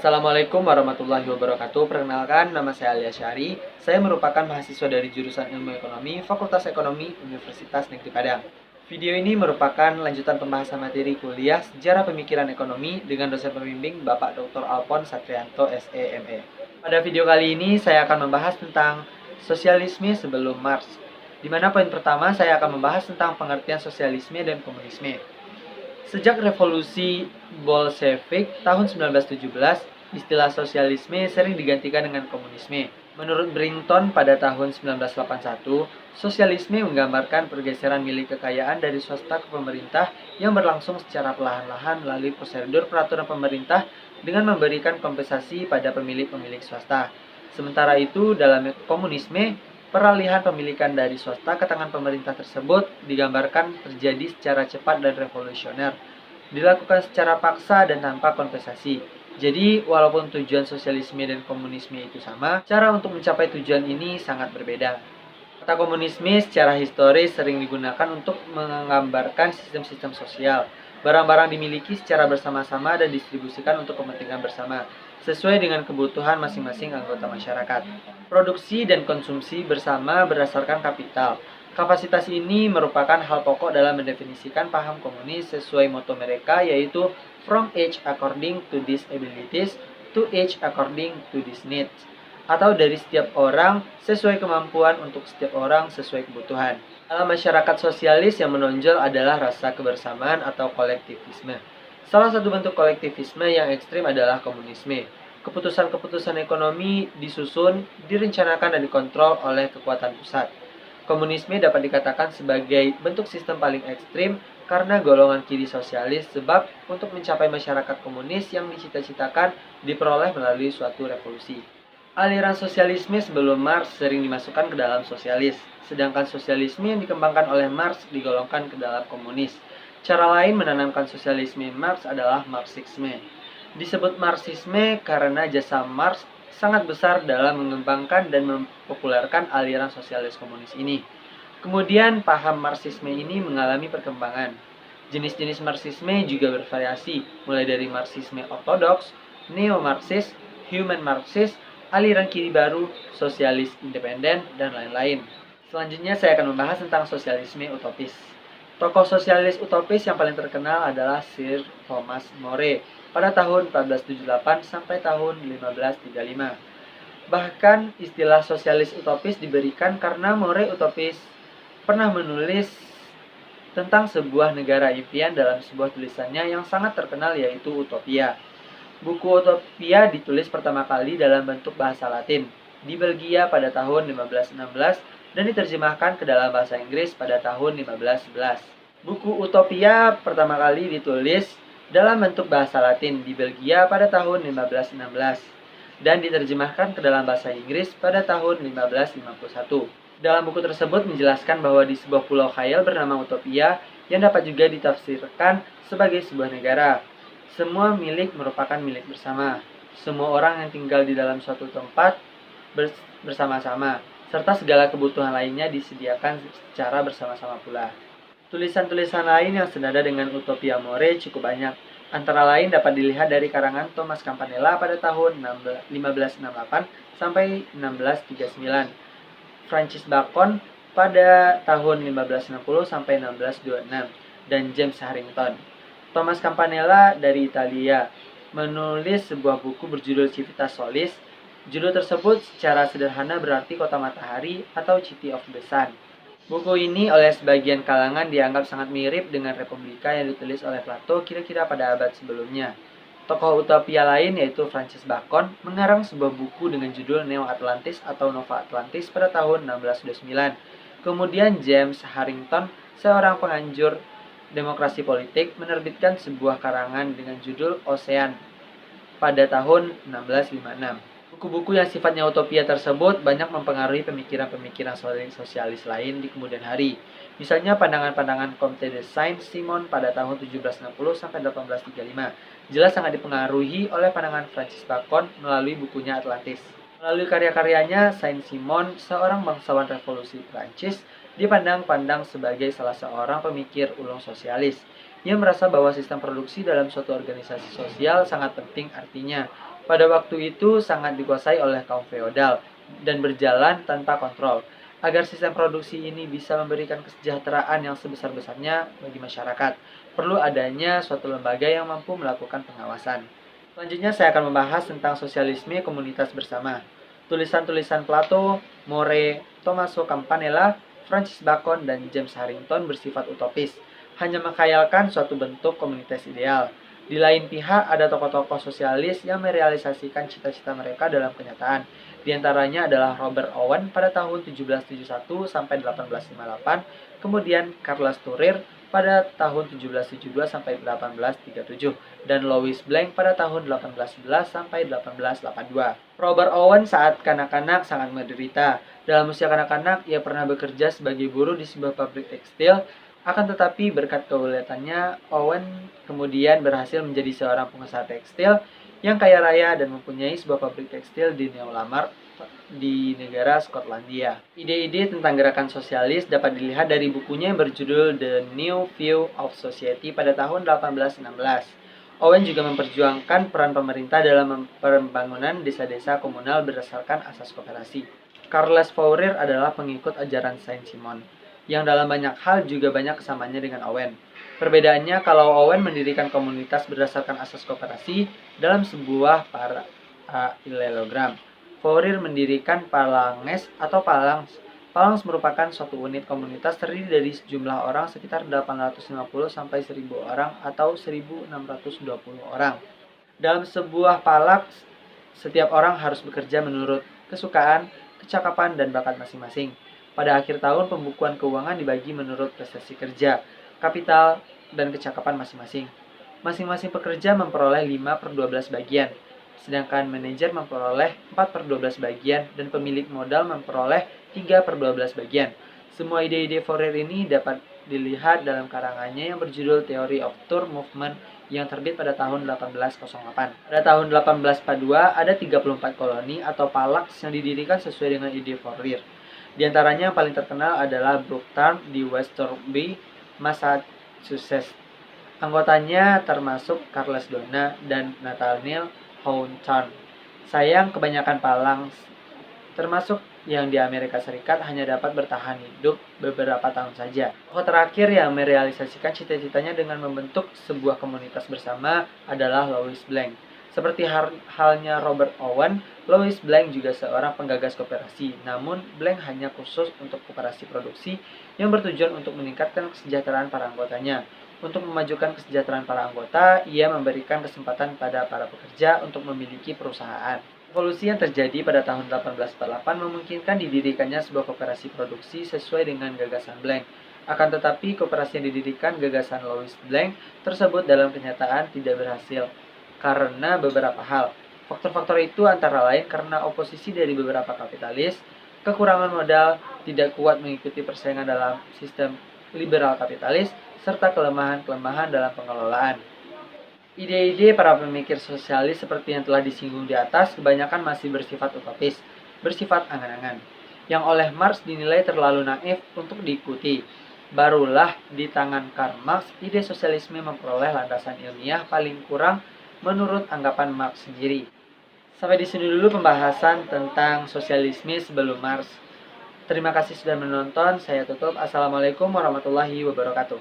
Assalamualaikum warahmatullahi wabarakatuh. Perkenalkan, nama saya Alia Syari. Saya merupakan mahasiswa dari jurusan Ilmu Ekonomi, Fakultas Ekonomi, Universitas Negeri Padang. Video ini merupakan lanjutan pembahasan materi kuliah Sejarah Pemikiran Ekonomi dengan dosen pembimbing Bapak Dr. Alpon Satrianto, SEME. Pada video kali ini, saya akan membahas tentang sosialisme sebelum Marx. Di mana poin pertama, saya akan membahas tentang pengertian sosialisme dan komunisme. Sejak revolusi Bolshevik tahun 1917, istilah sosialisme sering digantikan dengan komunisme. Menurut Brington pada tahun 1981, sosialisme menggambarkan pergeseran milik kekayaan dari swasta ke pemerintah yang berlangsung secara perlahan-lahan melalui prosedur peraturan pemerintah dengan memberikan kompensasi pada pemilik-pemilik swasta. Sementara itu, dalam komunisme, peralihan pemilikan dari swasta ke tangan pemerintah tersebut digambarkan terjadi secara cepat dan revolusioner, dilakukan secara paksa dan tanpa kompensasi. Jadi, walaupun tujuan sosialisme dan komunisme itu sama, cara untuk mencapai tujuan ini sangat berbeda. Kata komunisme secara historis sering digunakan untuk menggambarkan sistem-sistem sosial. Barang-barang dimiliki secara bersama-sama dan distribusikan untuk kepentingan bersama, sesuai dengan kebutuhan masing-masing anggota masyarakat. Produksi dan konsumsi bersama berdasarkan kapital. Kapasitas ini merupakan hal pokok dalam mendefinisikan paham komunis sesuai moto mereka, yaitu from each according to these abilities to each according to these needs, atau dari setiap orang sesuai kemampuan untuk setiap orang sesuai kebutuhan. Dalam masyarakat sosialis yang menonjol adalah rasa kebersamaan atau kolektivisme. Salah satu bentuk kolektivisme yang ekstrim adalah komunisme. Keputusan-keputusan ekonomi disusun, direncanakan dan dikontrol oleh kekuatan pusat. Komunisme dapat dikatakan sebagai bentuk sistem paling ekstrim karena golongan kiri sosialis, sebab untuk mencapai masyarakat komunis yang dicita-citakan diperoleh melalui suatu revolusi. Aliran sosialisme sebelum Marx sering dimasukkan ke dalam sosialis, sedangkan sosialisme yang dikembangkan oleh Marx digolongkan ke dalam komunis. Cara lain menanamkan sosialisme Marx adalah Marxisme. Disebut Marxisme karena jasa Marx sangat besar dalam mengembangkan dan mempopulerkan aliran sosialis komunis ini. Kemudian paham Marxisme ini mengalami perkembangan. Jenis-jenis Marxisme juga bervariasi, mulai dari Marxisme ortodoks, neo-Marxis, human Marxis, aliran kiri baru, sosialis independen, dan lain-lain. Selanjutnya saya akan membahas tentang sosialisme utopis. Tokoh sosialis utopis yang paling terkenal adalah Sir Thomas More pada tahun 1478 sampai tahun 1535. Bahkan istilah sosialis utopis diberikan karena More utopis pernah menulis tentang sebuah negara impian dalam sebuah tulisannya yang sangat terkenal, yaitu Utopia. Buku Utopia ditulis pertama kali dalam bentuk bahasa Latin di Belgia pada tahun 1516 dan diterjemahkan ke dalam bahasa Inggris pada tahun 1511. Buku Utopia pertama kali ditulis dalam bentuk bahasa Latin di Belgia pada tahun 1516 dan diterjemahkan ke dalam bahasa Inggris pada tahun 1551. Dalam buku tersebut menjelaskan bahwa di sebuah pulau khayal bernama Utopia yang dapat juga ditafsirkan sebagai sebuah negara. Semua milik merupakan milik bersama. Semua orang yang tinggal di dalam suatu tempat bersama-sama, serta segala kebutuhan lainnya disediakan secara bersama-sama pula. Tulisan-tulisan lain yang senada dengan Utopia More cukup banyak. Antara lain dapat dilihat dari karangan Thomas Campanella pada tahun 1568 sampai 1639, Francis Bacon pada tahun 1560 sampai 1626, dan James Harrington. Thomas Campanella dari Italia menulis sebuah buku berjudul Civitas Solis. Judul tersebut secara sederhana berarti kota matahari atau City of the Sun. Buku ini oleh sebagian kalangan dianggap sangat mirip dengan Republika yang ditulis oleh Plato kira-kira pada abad sebelumnya. Tokoh utopia lain yaitu Francis Bacon mengarang sebuah buku dengan judul Neo Atlantis atau Nova Atlantis pada tahun 1629. Kemudian James Harrington, seorang penganjur demokrasi politik, menerbitkan sebuah karangan dengan judul Ocean pada tahun 1656. Buku-buku yang sifatnya utopia tersebut banyak mempengaruhi pemikiran-pemikiran sosialis lain di kemudian hari. Misalnya pandangan-pandangan Comte de Saint-Simon pada tahun 1760 sampai 1835 jelas sangat dipengaruhi oleh pandangan Francis Bacon melalui bukunya Atlantis. Melalui karya-karyanya, Saint-Simon, seorang bangsawan revolusi Prancis, dipandang-pandang sebagai salah seorang pemikir ulung sosialis. Ia merasa bahwa sistem produksi dalam suatu organisasi sosial sangat penting, artinya pada waktu itu sangat dikuasai oleh kaum feodal dan berjalan tanpa kontrol. Agar sistem produksi ini bisa memberikan kesejahteraan yang sebesar-besarnya bagi masyarakat, perlu adanya suatu lembaga yang mampu melakukan pengawasan. Selanjutnya saya akan membahas tentang sosialisme komunitas bersama. Tulisan-tulisan Plato, More, Tommaso Campanella, Francis Bacon, dan James Harrington bersifat utopis, hanya menkhayalkan suatu bentuk komunitas ideal. Di lain pihak, ada tokoh-tokoh sosialis yang merealisasikan cita-cita mereka dalam kenyataan. Di antaranya adalah Robert Owen pada tahun 1771 sampai 1858, kemudian Carlos Turir pada tahun 1772 sampai 1837 dan Louis Blanc pada tahun 1811 sampai 1882. Robert Owen saat kanak-kanak sangat menderita. Dalam usia kanak-kanak, ia pernah bekerja sebagai buruh di sebuah pabrik tekstil. Akan tetapi berkat keuletannya, Owen kemudian berhasil menjadi seorang pengusaha tekstil yang kaya raya dan mempunyai sebuah pabrik tekstil di New Lamar di negara Skotlandia. Ide-ide tentang gerakan sosialis dapat dilihat dari bukunya yang berjudul The New View of Society pada tahun 1816. Owen juga memperjuangkan peran pemerintah dalam pembangunan desa-desa komunal berdasarkan asas koperasi. Carles Fourier adalah pengikut ajaran Saint-Simon, yang dalam banyak hal juga banyak kesamaannya dengan Owen. Perbedaannya, kalau Owen mendirikan komunitas berdasarkan asas koperasi dalam sebuah parallelogram, Fourier mendirikan Phalanges atau Phalanx. Phalanx merupakan suatu unit komunitas terdiri dari sejumlah orang sekitar 850 sampai 1000 orang atau 1620 orang. Dalam sebuah phalanx, setiap orang harus bekerja menurut kesukaan, kecakapan, dan bakat masing-masing. Pada akhir tahun, pembukuan keuangan dibagi menurut prestasi kerja, kapital, dan kecakapan masing-masing. Masing-masing pekerja memperoleh 5/12 bagian, sedangkan manajer memperoleh 4/12 bagian dan pemilik modal memperoleh 3/12 bagian. Semua ide-ide Fourier ini dapat dilihat dalam karangannya yang berjudul Theory of Tour Movement yang terbit pada tahun 1808. Pada tahun 1842 ada 34 koloni atau phalanx yang didirikan sesuai dengan ide Fourier. Di antaranya yang paling terkenal adalah Brooktown di Westerby, Massachusetts. Anggotanya termasuk Charles Donna dan Nathaniel Hawthorne. Sayang, kebanyakan phalanx, termasuk yang di Amerika Serikat, hanya dapat bertahan hidup beberapa tahun saja. Tokoh terakhir yang merealisasikan cita-citanya dengan membentuk sebuah komunitas bersama adalah Louis Blanc. Seperti halnya Robert Owen, Louis Blanc juga seorang penggagas koperasi. Namun, Blanc hanya khusus untuk koperasi produksi yang bertujuan untuk meningkatkan kesejahteraan para anggotanya. Untuk memajukan kesejahteraan para anggota, ia memberikan kesempatan pada para pekerja untuk memiliki perusahaan. Revolusi yang terjadi pada tahun 1848 memungkinkan didirikannya sebuah koperasi produksi sesuai dengan gagasan Blanc. Akan tetapi, koperasi yang didirikan gagasan Louis Blanc tersebut dalam kenyataan tidak berhasil karena beberapa hal. Faktor-faktor itu antara lain karena oposisi dari beberapa kapitalis, kekurangan modal, tidak kuat mengikuti persaingan dalam sistem liberal kapitalis, serta kelemahan-kelemahan dalam pengelolaan. Ide-ide para pemikir sosialis seperti yang telah disinggung di atas kebanyakan masih bersifat utopis, bersifat angan-angan, yang oleh Marx dinilai terlalu naif untuk diikuti. Barulah di tangan Karl Marx, ide sosialisme memperoleh landasan ilmiah paling kurang menurut anggapan Marx sendiri. Sampai di sini dulu pembahasan tentang sosialisme sebelum Marx. Terima kasih sudah menonton, saya tutup. Assalamualaikum warahmatullahi wabarakatuh.